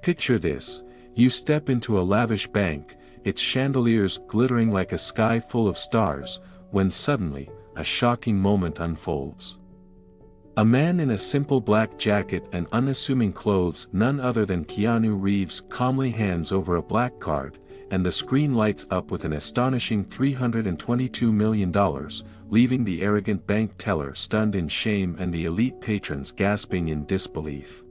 Picture this: you step into a lavish bank, its chandeliers glittering like a sky full of stars, when suddenly, a shocking moment unfolds. A man in a simple black jacket and unassuming clothes, none other than Keanu Reeves, calmly hands over a black card, and the screen lights up with an astonishing $322 million, leaving the arrogant bank teller stunned in shame and the elite patrons gasping in disbelief.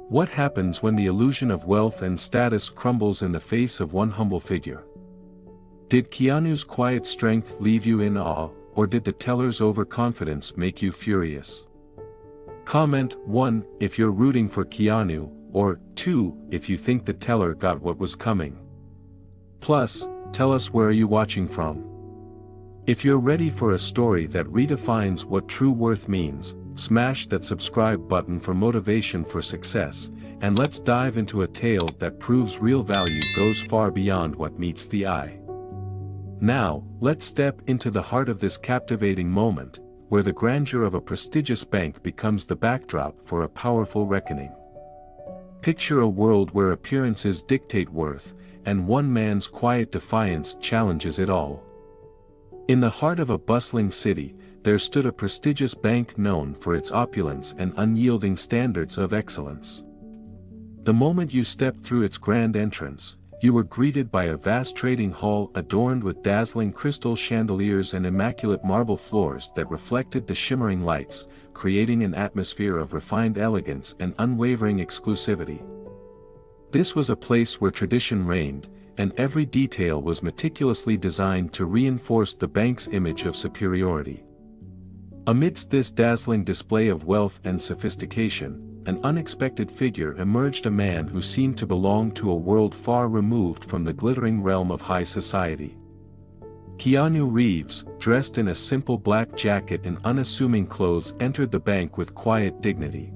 What happens when the illusion of wealth and status crumbles in the face of one humble figure? Did Keanu's quiet strength leave you in awe, or did the teller's overconfidence make you furious? Comment 1 if you're rooting for Keanu, or 2 if you think the teller got what was coming. Plus, tell us where are you watching from. If you're ready for a story that redefines what true worth means, smash that subscribe button for motivation for success, and let's dive into a tale that proves real value goes far beyond what meets the eye. Now, let's step into the heart of this captivating moment, where the grandeur of a prestigious bank becomes the backdrop for a powerful reckoning. Picture a world where appearances dictate worth, and one man's quiet defiance challenges it all. In the heart of a bustling city, there stood a prestigious bank known for its opulence and unyielding standards of excellence. The moment you stepped through its grand entrance, you were greeted by a vast trading hall adorned with dazzling crystal chandeliers and immaculate marble floors that reflected the shimmering lights, creating an atmosphere of refined elegance and unwavering exclusivity. This was a place where tradition reigned, and every detail was meticulously designed to reinforce the bank's image of superiority. Amidst this dazzling display of wealth and sophistication, an unexpected figure emerged, a man who seemed to belong to a world far removed from the glittering realm of high society. Keanu Reeves, dressed in a simple black jacket and unassuming clothes, entered the bank with quiet dignity.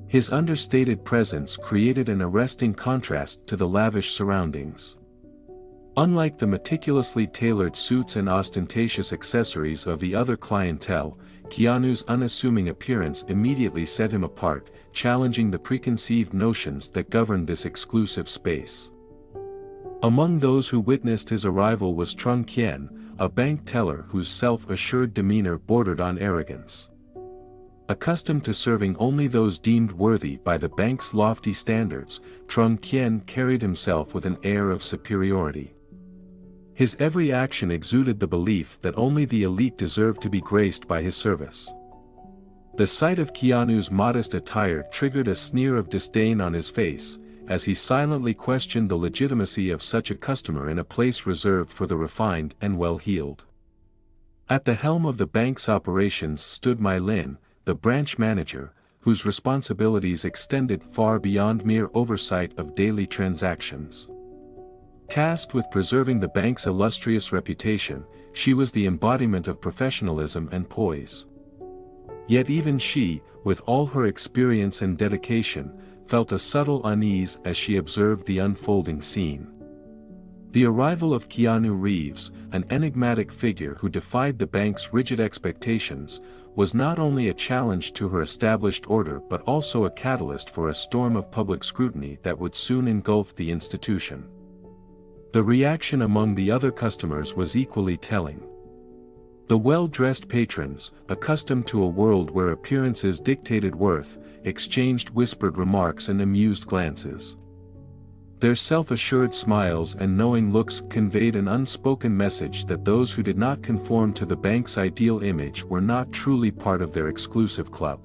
His understated presence created an arresting contrast to the lavish surroundings. Unlike the meticulously tailored suits and ostentatious accessories of the other clientele, Keanu's unassuming appearance immediately set him apart, challenging the preconceived notions that governed this exclusive space. Among those who witnessed his arrival was Trung Kien, a bank teller whose self-assured demeanor bordered on arrogance. Accustomed to serving only those deemed worthy by the bank's lofty standards, Trung Kien carried himself with an air of superiority. His every action exuded the belief that only the elite deserved to be graced by his service. The sight of Keanu's modest attire triggered a sneer of disdain on his face, as he silently questioned the legitimacy of such a customer in a place reserved for the refined and well-heeled. At the helm of the bank's operations stood Mai Lin, the branch manager, whose responsibilities extended far beyond mere oversight of daily transactions. Tasked with preserving the bank's illustrious reputation, she was the embodiment of professionalism and poise. Yet even she, with all her experience and dedication, felt a subtle unease as she observed the unfolding scene. The arrival of Keanu Reeves, an enigmatic figure who defied the bank's rigid expectations, was not only a challenge to her established order but also a catalyst for a storm of public scrutiny that would soon engulf the institution. The reaction among the other customers was equally telling. The well-dressed patrons, accustomed to a world where appearances dictated worth, exchanged whispered remarks and amused glances. Their self-assured smiles and knowing looks conveyed an unspoken message that those who did not conform to the bank's ideal image were not truly part of their exclusive club.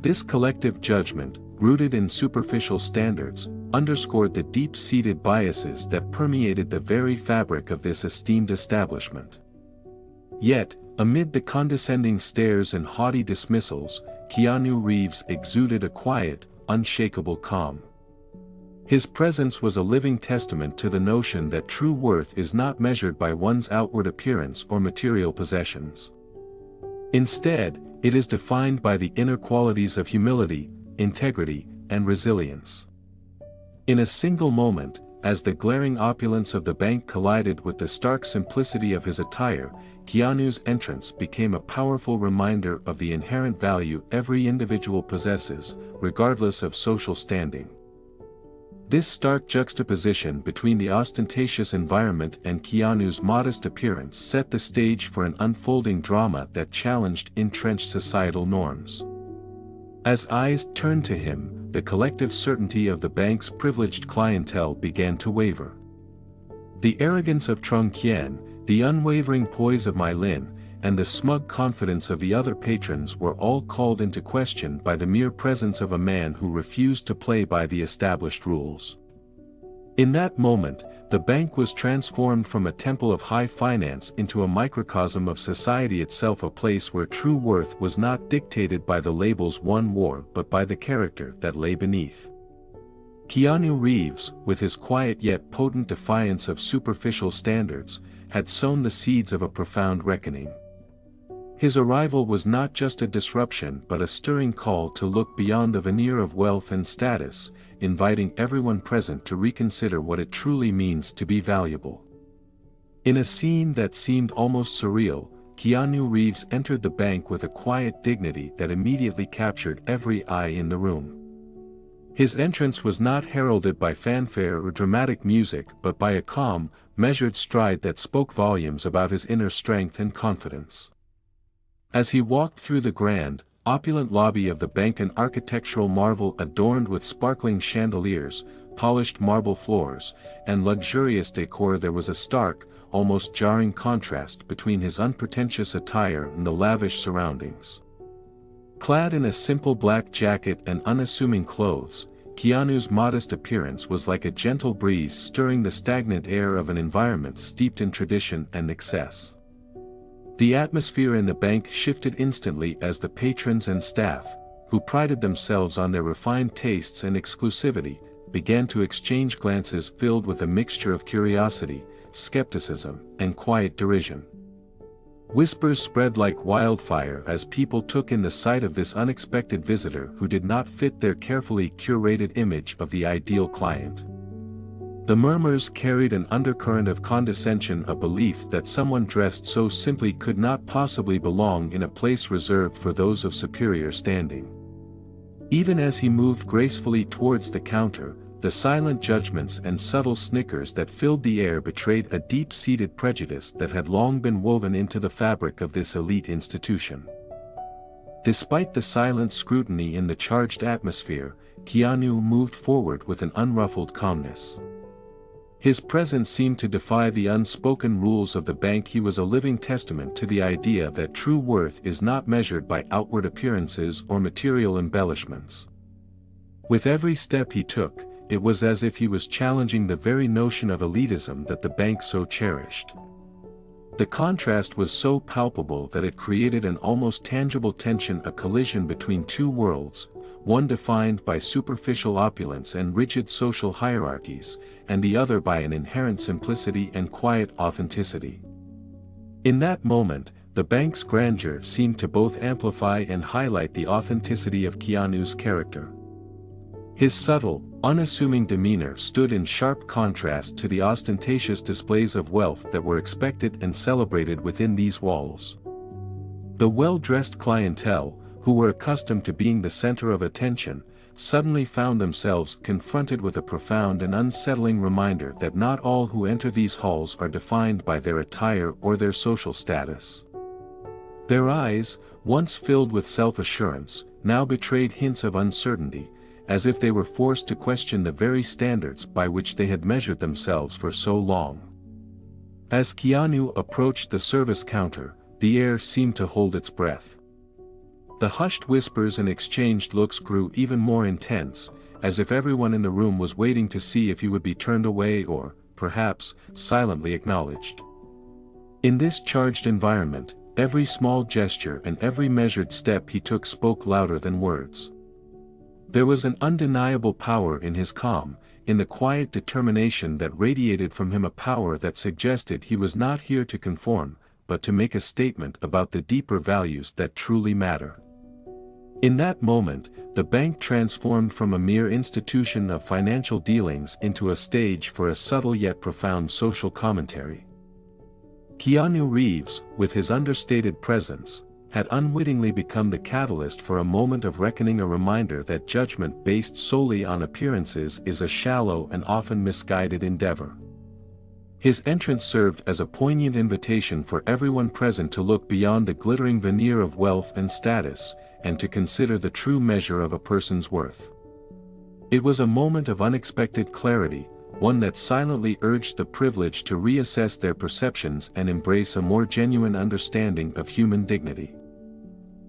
This collective judgment, rooted in superficial standards, underscored the deep-seated biases that permeated the very fabric of this esteemed establishment. Yet, amid the condescending stares and haughty dismissals, Keanu Reeves exuded a quiet, unshakable calm. His presence was a living testament to the notion that true worth is not measured by one's outward appearance or material possessions. Instead, it is defined by the inner qualities of humility, integrity, and resilience. In a single moment, as the glaring opulence of the bank collided with the stark simplicity of his attire, Keanu's entrance became a powerful reminder of the inherent value every individual possesses, regardless of social standing. This stark juxtaposition between the ostentatious environment and Keanu's modest appearance set the stage for an unfolding drama that challenged entrenched societal norms. As eyes turned to him, the collective certainty of the bank's privileged clientele began to waver. The arrogance of Trung Kien, the unwavering poise of Mai Lin, and the smug confidence of the other patrons were all called into question by the mere presence of a man who refused to play by the established rules. In that moment, the bank was transformed from a temple of high finance into a microcosm of society itself, a place where true worth was not dictated by the labels one wore but by the character that lay beneath. Keanu Reeves, with his quiet yet potent defiance of superficial standards, had sown the seeds of a profound reckoning. His arrival was not just a disruption but a stirring call to look beyond the veneer of wealth and status, inviting everyone present to reconsider what it truly means to be valuable. In a scene that seemed almost surreal, Keanu Reeves entered the bank with a quiet dignity that immediately captured every eye in the room. His entrance was not heralded by fanfare or dramatic music but by a calm, measured stride that spoke volumes about his inner strength and confidence. As he walked through the grand, opulent lobby of the bank, an architectural marvel adorned with sparkling chandeliers, polished marble floors, and luxurious decor, there was a stark, almost jarring contrast between his unpretentious attire and the lavish surroundings. Clad in a simple black jacket and unassuming clothes, Keanu's modest appearance was like a gentle breeze stirring the stagnant air of an environment steeped in tradition and excess. The atmosphere in the bank shifted instantly as the patrons and staff, who prided themselves on their refined tastes and exclusivity, began to exchange glances filled with a mixture of curiosity, skepticism, and quiet derision. Whispers spread like wildfire as people took in the sight of this unexpected visitor who did not fit their carefully curated image of the ideal client. The murmurs carried an undercurrent of condescension, a belief that someone dressed so simply could not possibly belong in a place reserved for those of superior standing. Even as he moved gracefully towards the counter, the silent judgments and subtle snickers that filled the air betrayed a deep-seated prejudice that had long been woven into the fabric of this elite institution. Despite the silent scrutiny in the charged atmosphere, Keanu moved forward with an unruffled calmness. His presence seemed to defy the unspoken rules of the bank. He was a living testament to the idea that true worth is not measured by outward appearances or material embellishments. With every step he took, it was as if he was challenging the very notion of elitism that the bank so cherished. The contrast was so palpable that it created an almost tangible tension, a collision between two worlds, one defined by superficial opulence and rigid social hierarchies, and the other by an inherent simplicity and quiet authenticity. In that moment, the bank's grandeur seemed to both amplify and highlight the authenticity of Keanu's character. His subtle, unassuming demeanor stood in sharp contrast to the ostentatious displays of wealth that were expected and celebrated within these walls. The well-dressed clientele, who were accustomed to being the center of attention, suddenly found themselves confronted with a profound and unsettling reminder that not all who enter these halls are defined by their attire or their social status. Their eyes, once filled with self-assurance, now betrayed hints of uncertainty, as if they were forced to question the very standards by which they had measured themselves for so long. As Keanu approached the service counter, the air seemed to hold its breath. The hushed whispers and exchanged looks grew even more intense, as if everyone in the room was waiting to see if he would be turned away or, perhaps, silently acknowledged. In this charged environment, every small gesture and every measured step he took spoke louder than words. There was an undeniable power in his calm, in the quiet determination that radiated from him, a power that suggested he was not here to conform, but to make a statement about the deeper values that truly matter. In that moment, the bank transformed from a mere institution of financial dealings into a stage for a subtle yet profound social commentary. Keanu Reeves, with his understated presence, had unwittingly become the catalyst for a moment of reckoning, a reminder that judgment based solely on appearances is a shallow and often misguided endeavor. His entrance served as a poignant invitation for everyone present to look beyond the glittering veneer of wealth and status, and to consider the true measure of a person's worth. It was a moment of unexpected clarity, one that silently urged the privileged to reassess their perceptions and embrace a more genuine understanding of human dignity.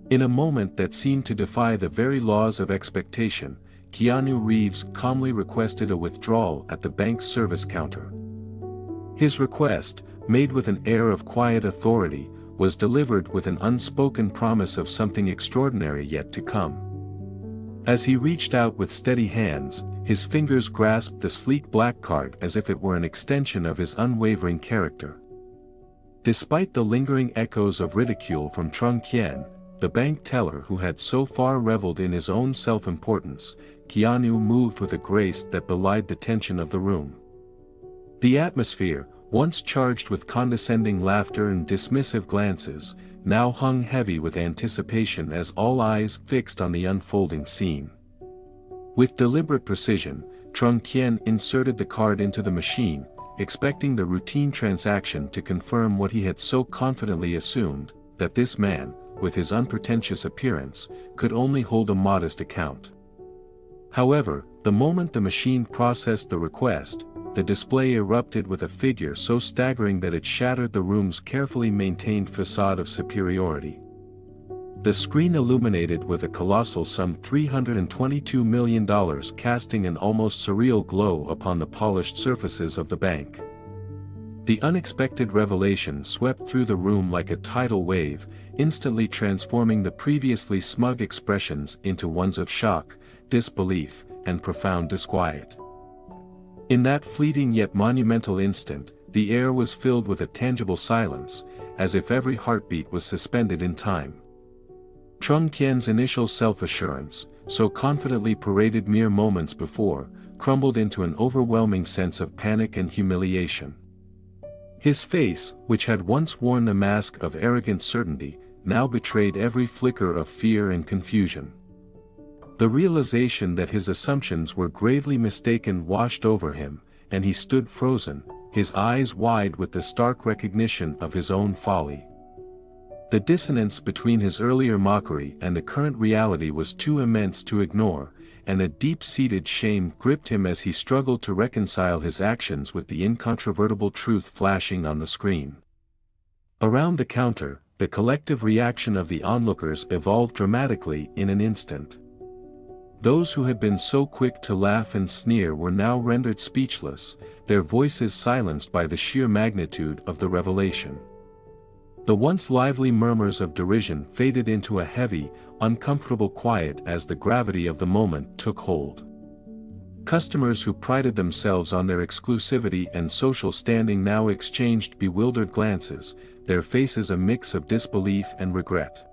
In a moment that seemed to defy the very laws of expectation, Keanu Reeves calmly requested a withdrawal at the bank's service counter. His request, made with an air of quiet authority, was delivered with an unspoken promise of something extraordinary yet to come. As he reached out with steady hands, his fingers grasped the sleek black card as if it were an extension of his unwavering character. Despite the lingering echoes of ridicule from Trung Kien, the bank teller who had so far reveled in his own self-importance, Keanu moved with a grace that belied the tension of the room. The atmosphere, once charged with condescending laughter and dismissive glances, now hung heavy with anticipation as all eyes fixed on the unfolding scene. With deliberate precision, Trung Kien inserted the card into the machine, expecting the routine transaction to confirm what he had so confidently assumed, that this man, with his unpretentious appearance, could only hold a modest account. However, the moment the machine processed the request, the display erupted with a figure so staggering that it shattered the room's carefully maintained facade of superiority. The screen illuminated with a colossal sum $322 million, casting an almost surreal glow upon the polished surfaces of the bank. The unexpected revelation swept through the room like a tidal wave, instantly transforming the previously smug expressions into ones of shock, disbelief, and profound disquiet. In that fleeting yet monumental instant, the air was filled with a tangible silence, as if every heartbeat was suspended in time. Trung Kien's initial self-assurance, so confidently paraded mere moments before, crumbled into an overwhelming sense of panic and humiliation. His face, which had once worn the mask of arrogant certainty, now betrayed every flicker of fear and confusion. The realization that his assumptions were gravely mistaken washed over him, and he stood frozen, his eyes wide with the stark recognition of his own folly. The dissonance between his earlier mockery and the current reality was too immense to ignore, and a deep-seated shame gripped him as he struggled to reconcile his actions with the incontrovertible truth flashing on the screen. Around the counter, the collective reaction of the onlookers evolved dramatically in an instant. Those who had been so quick to laugh and sneer were now rendered speechless, their voices silenced by the sheer magnitude of the revelation. The once lively murmurs of derision faded into a heavy, uncomfortable quiet as the gravity of the moment took hold. Customers who prided themselves on their exclusivity and social standing now exchanged bewildered glances, their faces a mix of disbelief and regret.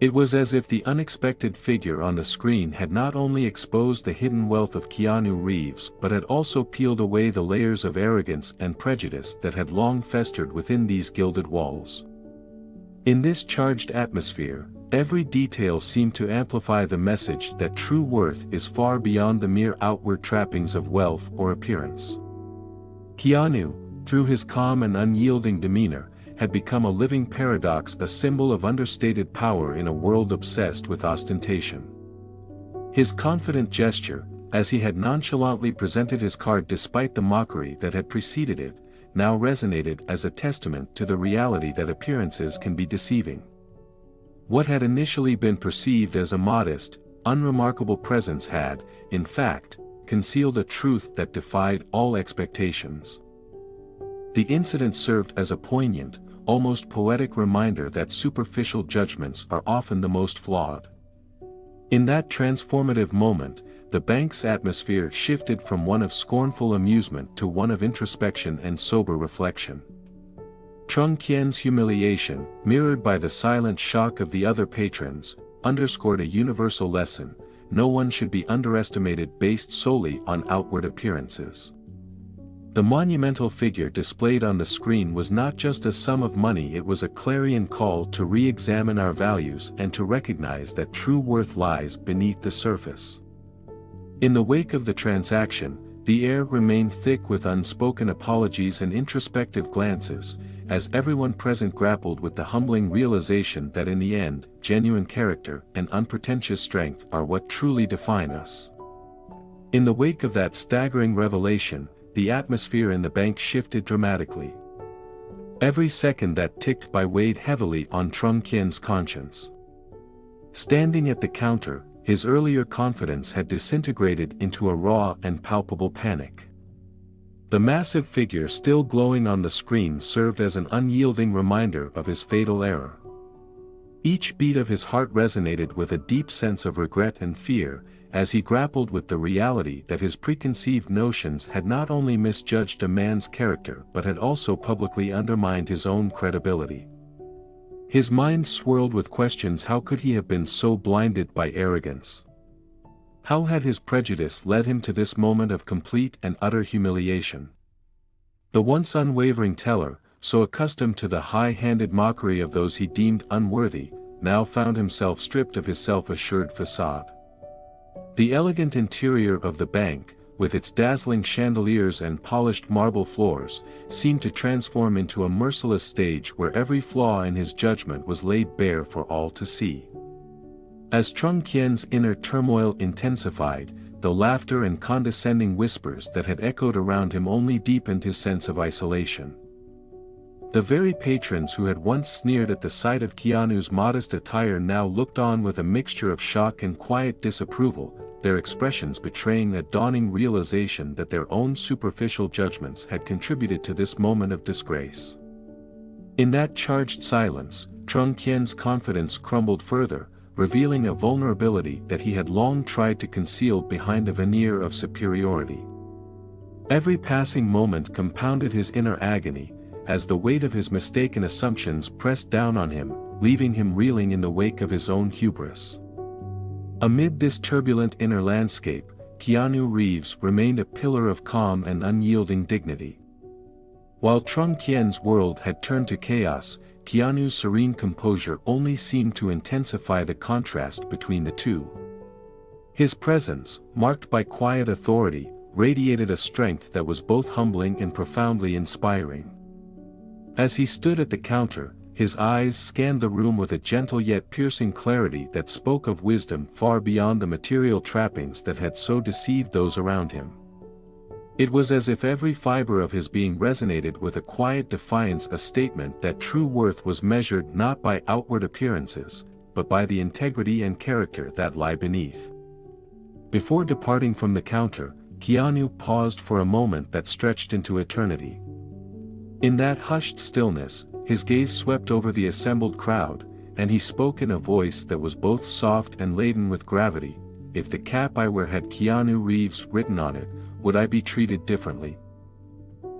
It was as if the unexpected figure on the screen had not only exposed the hidden wealth of Keanu Reeves but had also peeled away the layers of arrogance and prejudice that had long festered within these gilded walls. In this charged atmosphere, every detail seemed to amplify the message that true worth is far beyond the mere outward trappings of wealth or appearance. Keanu, through his calm and unyielding demeanor, had become a living paradox, a symbol of understated power in a world obsessed with ostentation. His confident gesture, as he had nonchalantly presented his card despite the mockery that had preceded it, now resonated as a testament to the reality that appearances can be deceiving. What had initially been perceived as a modest, unremarkable presence had, in fact, concealed a truth that defied all expectations. The incident served as a poignant, almost poetic reminder that superficial judgments are often the most flawed. In that transformative moment, the bank's atmosphere shifted from one of scornful amusement to one of introspection and sober reflection. Trung Kien's humiliation, mirrored by the silent shock of the other patrons, underscored a universal lesson: no one should be underestimated based solely on outward appearances. The monumental figure displayed on the screen was not just a sum of money, it was a clarion call to re-examine our values and to recognize that true worth lies beneath the surface. In the wake of the transaction, the air remained thick with unspoken apologies and introspective glances, as everyone present grappled with the humbling realization that in the end, genuine character and unpretentious strength are what truly define us. In the wake of that staggering revelation, the atmosphere in the bank shifted dramatically. Every second that ticked by weighed heavily on Trung Kien's conscience. Standing at the counter, his earlier confidence had disintegrated into a raw and palpable panic. The massive figure still glowing on the screen served as an unyielding reminder of his fatal error. Each beat of his heart resonated with a deep sense of regret and fear, as he grappled with the reality that his preconceived notions had not only misjudged a man's character but had also publicly undermined his own credibility. His mind swirled with questions. How could he have been so blinded by arrogance? How had his prejudice led him to this moment of complete and utter humiliation? The once unwavering teller, so accustomed to the high-handed mockery of those he deemed unworthy, now found himself stripped of his self-assured facade. The elegant interior of the bank, with its dazzling chandeliers and polished marble floors, seemed to transform into a merciless stage where every flaw in his judgment was laid bare for all to see. As Trung Kien's inner turmoil intensified, the laughter and condescending whispers that had echoed around him only deepened his sense of isolation. The very patrons who had once sneered at the sight of Keanu's modest attire now looked on with a mixture of shock and quiet disapproval, their expressions betraying a dawning realization that their own superficial judgments had contributed to this moment of disgrace. In that charged silence, Trung Kien's confidence crumbled further, revealing a vulnerability that he had long tried to conceal behind a veneer of superiority. Every passing moment compounded his inner agony, as the weight of his mistaken assumptions pressed down on him, leaving him reeling in the wake of his own hubris. Amid this turbulent inner landscape, Keanu Reeves remained a pillar of calm and unyielding dignity. While Trung Kien's world had turned to chaos, Keanu's serene composure only seemed to intensify the contrast between the two. His presence, marked by quiet authority, radiated a strength that was both humbling and profoundly inspiring. As he stood at the counter, his eyes scanned the room with a gentle yet piercing clarity that spoke of wisdom far beyond the material trappings that had so deceived those around him. It was as if every fiber of his being resonated with a quiet defiance, a statement that true worth was measured not by outward appearances, but by the integrity and character that lie beneath. Before departing from the counter, Keanu paused for a moment that stretched into eternity. In that hushed stillness, his gaze swept over the assembled crowd, and he spoke in a voice that was both soft and laden with gravity. If the cap I wear had Keanu Reeves written on it, would I be treated differently?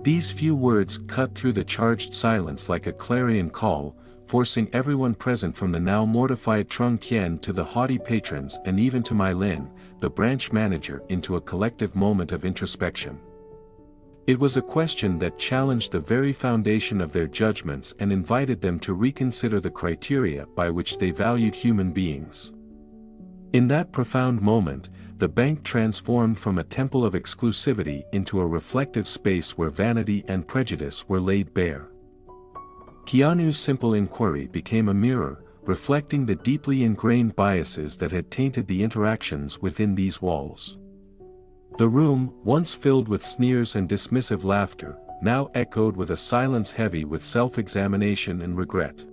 These few words cut through the charged silence like a clarion call, forcing everyone present from the now mortified Trung Kien to the haughty patrons and even to Mai Lin, the branch manager, into a collective moment of introspection. It was a question that challenged the very foundation of their judgments and invited them to reconsider the criteria by which they valued human beings. In that profound moment, the bank transformed from a temple of exclusivity into a reflective space where vanity and prejudice were laid bare. Keanu's simple inquiry became a mirror, reflecting the deeply ingrained biases that had tainted the interactions within these walls. The room, once filled with sneers and dismissive laughter, now echoed with a silence heavy with self-examination and regret.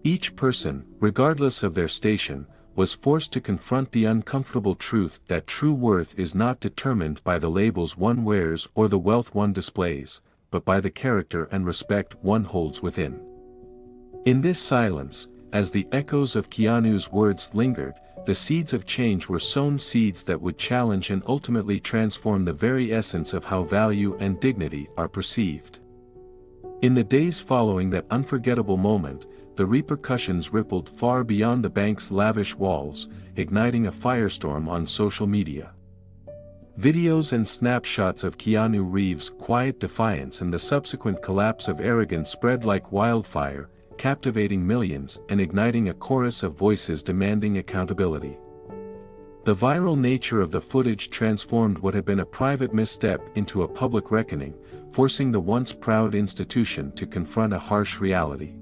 Each person, regardless of their station, was forced to confront the uncomfortable truth that true worth is not determined by the labels one wears or the wealth one displays, but by the character and respect one holds within. In this silence, as the echoes of Keanu's words lingered, the seeds of change were sown, seeds that would challenge and ultimately transform the very essence of how value and dignity are perceived. In the days following that unforgettable moment, the repercussions rippled far beyond the bank's lavish walls, igniting a firestorm on social media. Videos and snapshots of Keanu Reeves' quiet defiance and the subsequent collapse of arrogance spread like wildfire, captivating millions and igniting a chorus of voices demanding accountability. The viral nature of the footage transformed what had been a private misstep into a public reckoning, forcing the once proud institution to confront a harsh reality.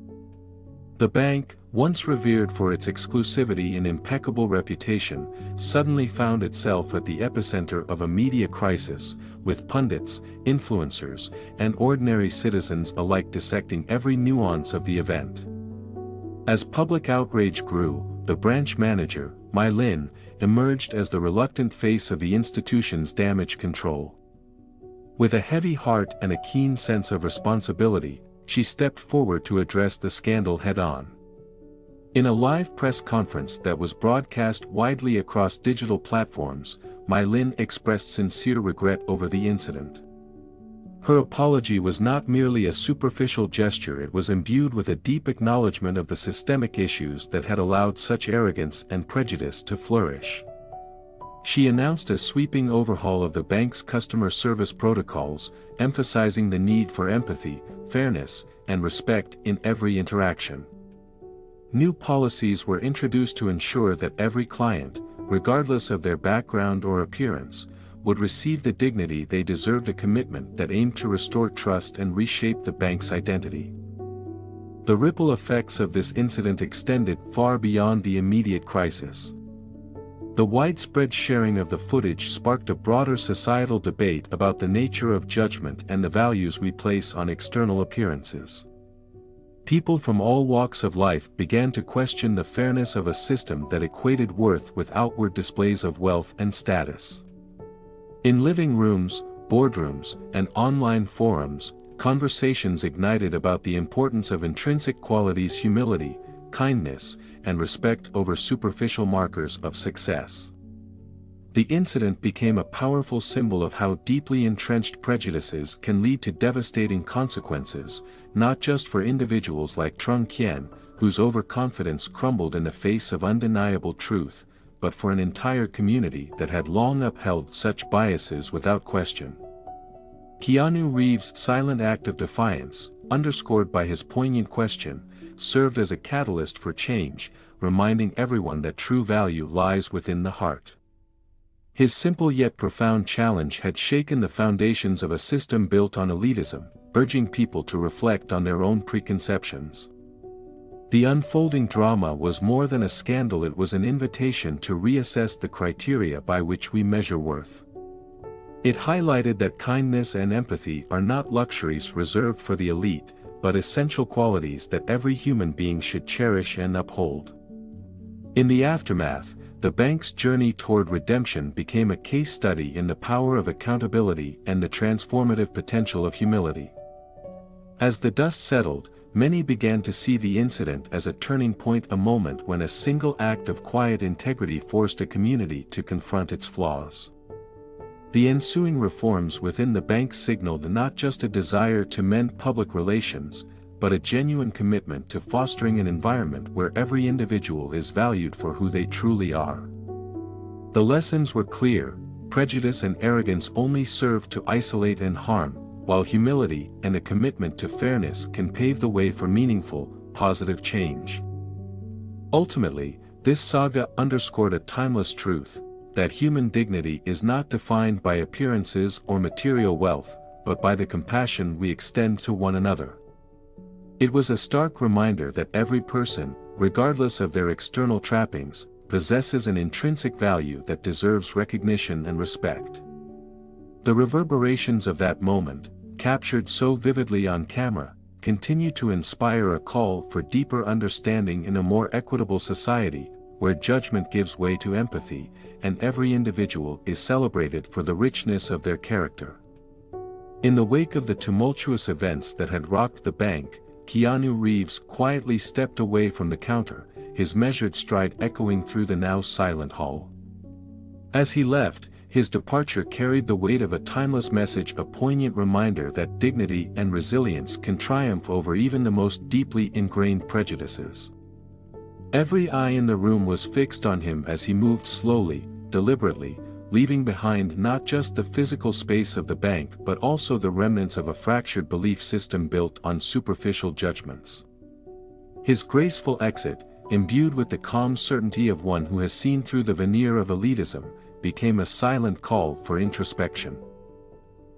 The bank, once revered for its exclusivity and impeccable reputation, suddenly found itself at the epicenter of a media crisis, with pundits, influencers, and ordinary citizens alike dissecting every nuance of the event. As public outrage grew, the branch manager, My Lin, emerged as the reluctant face of the institution's damage control. With a heavy heart and a keen sense of responsibility, she stepped forward to address the scandal head-on. In a live press conference that was broadcast widely across digital platforms, My Lin expressed sincere regret over the incident. Her apology was not merely a superficial gesture, it was imbued with a deep acknowledgement of the systemic issues that had allowed such arrogance and prejudice to flourish. She announced a sweeping overhaul of the bank's customer service protocols, emphasizing the need for empathy, fairness, and respect in every interaction. New policies were introduced to ensure that every client, regardless of their background or appearance, would receive the dignity they deserved, a commitment that aimed to restore trust and reshape the bank's identity. The ripple effects of this incident extended far beyond the immediate crisis. The widespread sharing of the footage sparked a broader societal debate about the nature of judgment and the values we place on external appearances. People from all walks of life began to question the fairness of a system that equated worth with outward displays of wealth and status. In living rooms, boardrooms, and online forums, conversations ignited about the importance of intrinsic qualities: humility, kindness, and respect over superficial markers of success. The incident became a powerful symbol of how deeply entrenched prejudices can lead to devastating consequences, not just for individuals like Trung Kien, whose overconfidence crumbled in the face of undeniable truth, but for an entire community that had long upheld such biases without question. Keanu Reeves' silent act of defiance, underscored by his poignant question, served as a catalyst for change, reminding everyone that true value lies within the heart. His simple yet profound challenge had shaken the foundations of a system built on elitism, urging people to reflect on their own preconceptions. The unfolding drama was more than a scandal, it was an invitation to reassess the criteria by which we measure worth. It highlighted that kindness and empathy are not luxuries reserved for the elite, but essential qualities that every human being should cherish and uphold. In the aftermath, the bank's journey toward redemption became a case study in the power of accountability and the transformative potential of humility. As the dust settled, many began to see the incident as a turning point, a moment when a single act of quiet integrity forced a community to confront its flaws. The ensuing reforms within the bank signaled not just a desire to mend public relations, but a genuine commitment to fostering an environment where every individual is valued for who they truly are. The lessons were clear: prejudice and arrogance only serve to isolate and harm, while humility and a commitment to fairness can pave the way for meaningful, positive change. Ultimately, this saga underscored a timeless truth: that human dignity is not defined by appearances or material wealth, but by the compassion we extend to one another. It was a stark reminder that every person, regardless of their external trappings, possesses an intrinsic value that deserves recognition and respect. The reverberations of that moment, captured so vividly on camera, continue to inspire a call for deeper understanding in a more equitable society, where judgment gives way to empathy, and every individual is celebrated for the richness of their character. In the wake of the tumultuous events that had rocked the bank, Keanu Reeves quietly stepped away from the counter, his measured stride echoing through the now silent hall. As he left, his departure carried the weight of a timeless message, a poignant reminder that dignity and resilience can triumph over even the most deeply ingrained prejudices. Every eye in the room was fixed on him as he moved slowly, deliberately, leaving behind not just the physical space of the bank but also the remnants of a fractured belief system built on superficial judgments. His graceful exit, imbued with the calm certainty of one who has seen through the veneer of elitism, became a silent call for introspection.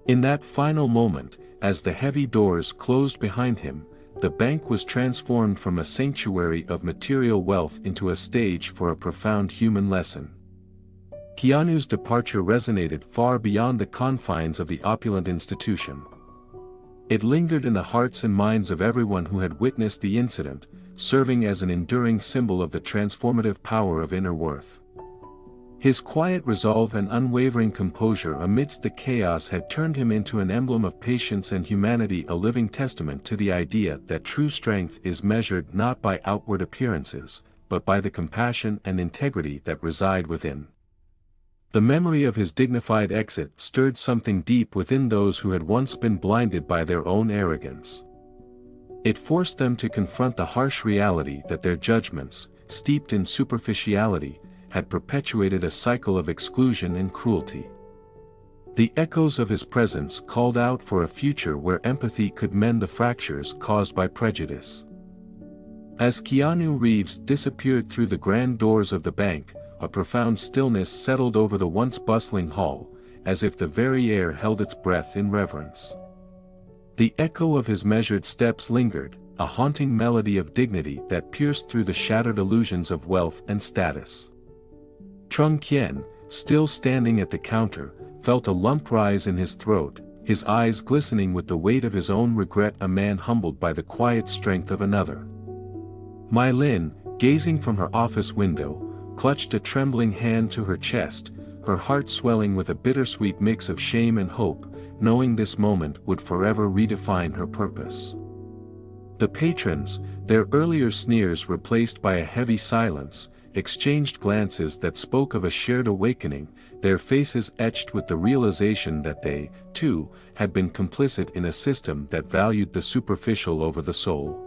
In that final moment, as the heavy doors closed behind him, the bank was transformed from a sanctuary of material wealth into a stage for a profound human lesson. Keanu's departure resonated far beyond the confines of the opulent institution. It lingered in the hearts and minds of everyone who had witnessed the incident, serving as an enduring symbol of the transformative power of inner worth. His quiet resolve and unwavering composure amidst the chaos had turned him into an emblem of patience and humanity, a living testament to the idea that true strength is measured not by outward appearances, but by the compassion and integrity that reside within. The memory of his dignified exit stirred something deep within those who had once been blinded by their own arrogance. It forced them to confront the harsh reality that their judgments, steeped in superficiality, had perpetuated a cycle of exclusion and cruelty. The echoes of his presence called out for a future where empathy could mend the fractures caused by prejudice. As Keanu Reeves disappeared through the grand doors of the bank, a profound stillness settled over the once bustling hall, as if the very air held its breath in reverence. The echo of his measured steps lingered, a haunting melody of dignity that pierced through the shattered illusions of wealth and status. Trung Kien, still standing at the counter, felt a lump rise in his throat, his eyes glistening with the weight of his own regret, a man humbled by the quiet strength of another. Mai Lin, gazing from her office window, clutched a trembling hand to her chest, her heart swelling with a bittersweet mix of shame and hope, knowing this moment would forever redefine her purpose. The patrons, their earlier sneers replaced by a heavy silence, exchanged glances that spoke of a shared awakening, their faces etched with the realization that they, too, had been complicit in a system that valued the superficial over the soul.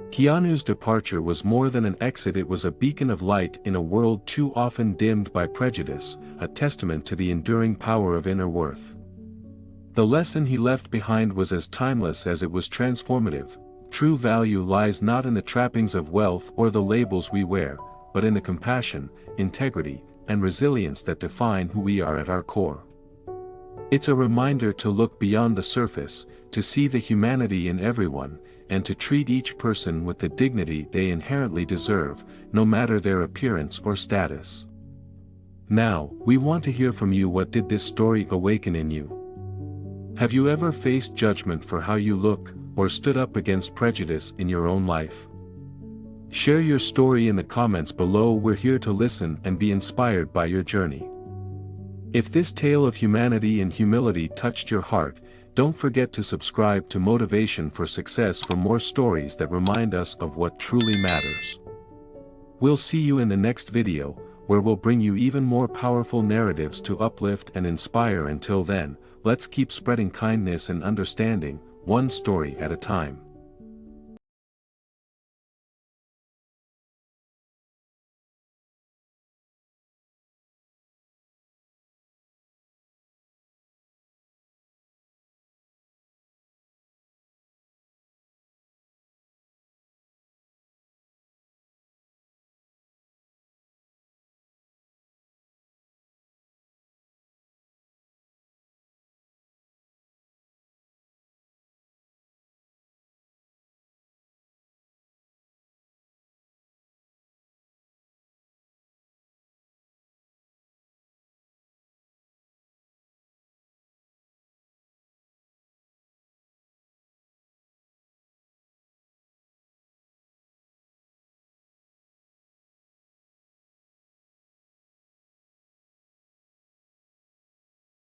Keanu's departure was more than an exit, it was a beacon of light in a world too often dimmed by prejudice, a testament to the enduring power of inner worth. The lesson he left behind was as timeless as it was transformative. True value lies not in the trappings of wealth or the labels we wear, but in the compassion, integrity, and resilience that define who we are at our core. It's a reminder to look beyond the surface, to see the humanity in everyone, and to treat each person with the dignity they inherently deserve, no matter their appearance or status. Now, we want to hear from you. What did this story awaken in you? Have you ever faced judgment for how you look, or stood up against prejudice in your own life? Share your story in the comments below. We're here to listen and be inspired by your journey. If this tale of humanity and humility touched your heart, don't forget to subscribe to Motivation for Success for more stories that remind us of what truly matters. We'll see you in the next video, where we'll bring you even more powerful narratives to uplift and inspire. Until then, let's keep spreading kindness and understanding, one story at a time.